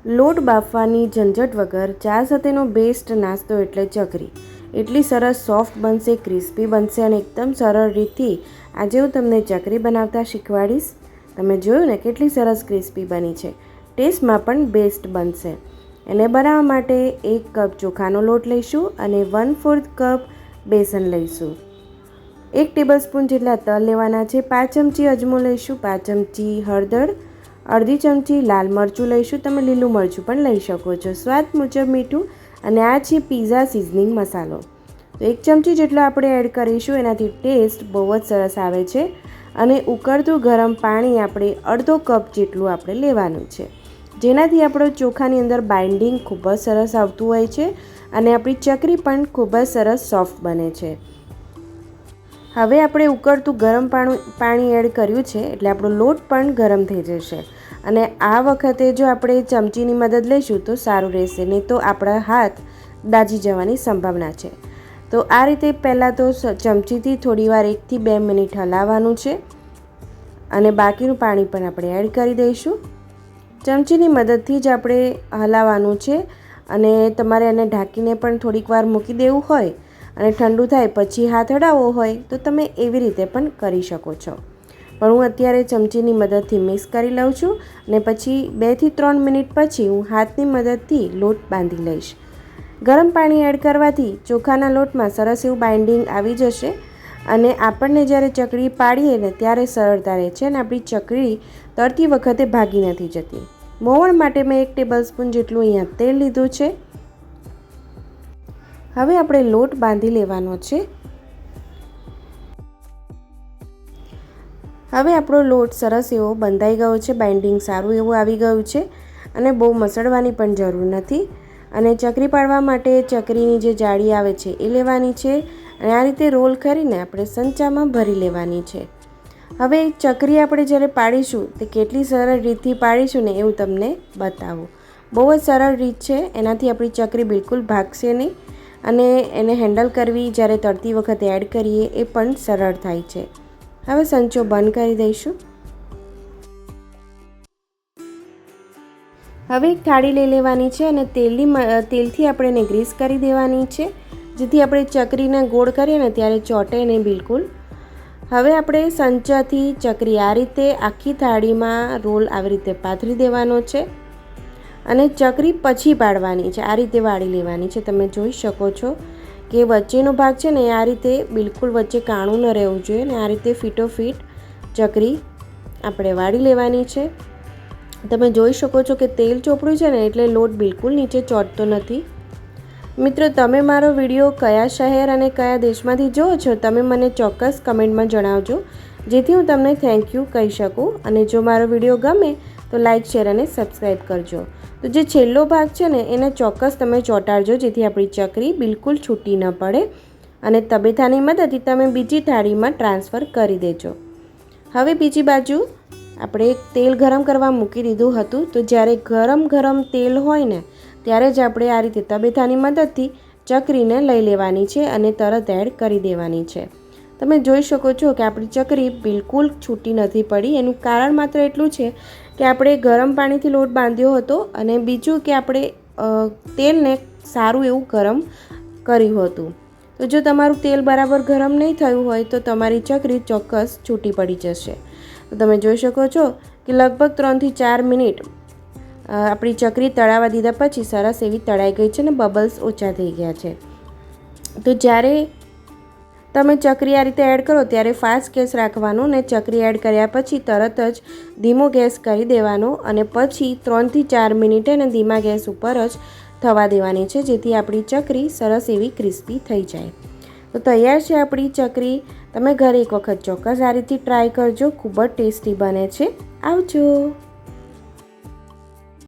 લોટ બાફવાની ઝંઝટ વગર ચા સાથેનો બેસ્ટ નાસ્તો એટલે ચકરી. એટલી સરસ સોફ્ટ બનશે, ક્રિસ્પી બનશે અને એકદમ સરળ રીતથી આજે હું તમને ચકરી બનાવતા શીખવાડીશ. તમે જોયું ને કેટલી સરસ ક્રિસ્પી બની છે. ટેસ્ટમાં પણ બેસ્ટ બનશે. એને બનાવવા માટે 1 કપ ચોખાનો લોટ લઈશું અને 1/4 કપ બેસન લઈશું. 1 ટેબલસ્પૂન જેટલા તલ લેવાના છે. 5 ચમચી અજમો લઈશું. 5 ચમચી હળદર, અડધી ચમચી લાલ મરચું લઈશું. તમે લીલું મરચું પણ લઈ શકો છો. સ્વાદ મુજબ મીઠું અને આ છે પિઝા સિઝનિંગ મસાલો. તો 1 ચમચી જેટલો આપણે એડ કરીશું. એનાથી ટેસ્ટ બહુ જ સરસ આવે છે. અને ઉકળતું ગરમ પાણી આપણે અડધો કપ જેટલું આપણે લેવાનું છે, જેનાથી આપણો ચોખાની અંદર બાઇન્ડિંગ ખૂબ જ સરસ આવતું હોય છે અને આપણી ચકરી પણ ખૂબ જ સરસ સોફ્ટ બને છે. હવે આપણે ઉકળતું ગરમ પાણી એડ કર્યું છે એટલે આપણો લોટ પણ ગરમ થઈ જશે. અને આ વખતે જો આપણે ચમચીની મદદ લઈશું તો સારું રહેશે, નહીં તો આપણા હાથ દાજી જવાની સંભાવના છે. તો આ રીતે પહેલાં તો ચમચીથી થોડીવાર 1 થી 2 મિનિટ હલાવવાનું છે અને બાકીનું પાણી પણ આપણે એડ કરી દઈશું. ચમચીની મદદથી જ આપણે હલાવવાનું છે અને તમારે એને ઢાંકીને પણ થોડીક વાર મૂકી દેવું હોય અને ઠંડુ થાય પછી હાથ અડાવવો હોય તો તમે એવી રીતે પણ કરી શકો છો. પણ હું અત્યારે ચમચીની મદદથી મિક્સ કરી લઉં છું અને પછી 2 થી 3 મિનિટ પછી હું હાથની મદદથી લોટ બાંધી લઈશ. ગરમ પાણી એડ કરવાથી ચોખાના લોટમાં સરસ એવું બાઇન્ડિંગ આવી જશે અને આપણને જ્યારે ચકરી પાડીએ ને ત્યારે સરળતા રહે છે અને આપણી ચકરી તળતી વખતે ભાગી નથી જતી. મોવણ માટે મેં 1 ટેબલસ્પૂન જેટલું અહીંયા તેલ લીધું છે. હવે આપણે લોટ બાંધી લેવાનો છે. હવે આપણો લોટ સરસ એવો બંધાઈ ગયો છે, બાઇન્ડિંગ સારું એવું આવી ગયું છે અને બહુ મસળવાની પણ જરૂર નથી. અને ચકરી પાડવા માટે ચકરીની જે જાળી આવે છે એ લેવાની છે અને આ રીતે રોલ કરીને આપણે સંચામાં ભરી લેવાની છે. હવે ચકરી આપણે જ્યારે પાડીશું તે કેટલી સરળ રીતથી પાડીશું ને એવું તમને બતાવું. બહુ જ સરળ રીત છે. એનાથી આપણી ચકરી બિલકુલ ભાગશે નહીં અને એને હેન્ડલ કરવી જ્યારે તળતી વખતે એડ કરીએ એ પણ સરળ થાય છે. હવે સંચો બંધ કરી દઈશું. હવે એક થાળી લઈ લેવાની છે અને તેલથી આપણે એને ગ્રીસ કરી દેવાની છે, જેથી આપણે ચકરીને ગોળ કરીએ ને ત્યારે ચોંટે નહીં બિલકુલ. હવે આપણે સંચાથી ચકરી આ રીતે આખી થાળીમાં રોલ આવી રીતે પાથરી દેવાનો છે અને ચકરી પછી પાડવાની છે. આ રીતે વાળી લેવાની છે. તમે જોઈ શકો છો કે વચ્ચેનો ભાગ છે ને આ રીતે બિલકુલ વચ્ચે કાણું ન રહેવું જોઈએ ને આ રીતે ફીટોફીટ ચકરી આપણે વાળી લેવાની છે. તમે જોઈ શકો છો કે તેલ ચોપડું છે ને એટલે લોટ બિલકુલ નીચે ચોંટતો નથી. મિત્રો, તમે મારો વિડીયો કયા શહેર અને કયા દેશમાંથી જુઓ છો તમે મને ચોક્કસ કમેન્ટમાં જણાવજો, જેથી હું તમને થેન્ક યુ કહી શકું. અને જો મારો વિડીયો ગમે તો લાઇક, શેર અને સબસ્ક્રાઈબ કરજો. તો જે છેલ્લો ભાગ છે ને એને ચોક્કસ તમે ચોંટાડજો, જેથી આપણી ચકરી બિલકુલ છૂટી ન પડે અને તબેથાની મદદથી તમે બીજી થાળીમાં ટ્રાન્સફર કરી દેજો. હવે બીજી બાજુ આપણે તેલ ગરમ કરવા મૂકી દીધું હતું. તો જ્યારે ગરમ તેલ હોય ને ત્યારે જ આપણે આ રીતે તબેથાની મદદથી ચકરીને લઈ લેવાની છે અને તરત એડ કરી દેવાની છે. તમે જોઈ શકો છો કે આપણી ચકરી બિલકુલ છૂટી નથી પડી. એનું કારણ માત્ર એટલું છે કે આપણે ગરમ પાણીથી લોટ બાંધ્યો હતો અને બીજું કે આપણે તેલને સારું એવું ગરમ કર્યું હતું. તો જો તમારું તેલ બરાબર ગરમ નહીં થયું હોય તો તમારી ચકરી ચોક્કસ છૂટી પડી જશે. તો તમે જોઈ શકો છો કે લગભગ 3 થી 4 મિનિટ આપણી ચકરી તળાવવા દીધા પછી સરસ એવી તળાઈ ગઈ છે અને બબલ્સ ઓછા થઈ ગયા છે. તો જ્યારે તમે ચકરી આ રીતે એડ કરો ત્યારે ફાસ્ટ ગેસ રાખવાનો ને ચકરી એડ કર્યા પછી તરત જ ધીમો ગેસ કરી દેવાનો અને પછી 3 થી 4 મિનિટ એને ધીમા ગેસ ઉપર જ થવા દેવાની છે, જેથી આપણી ચકરી સરસ એવી ક્રિસ્પી થઈ જાય. તો તૈયાર છે આપણી ચકરી. તમે ઘરે એક વખત ચોક્કસ આ રીતે ટ્રાય કરજો. ખૂબ જ ટેસ્ટી બને છે. આવજો.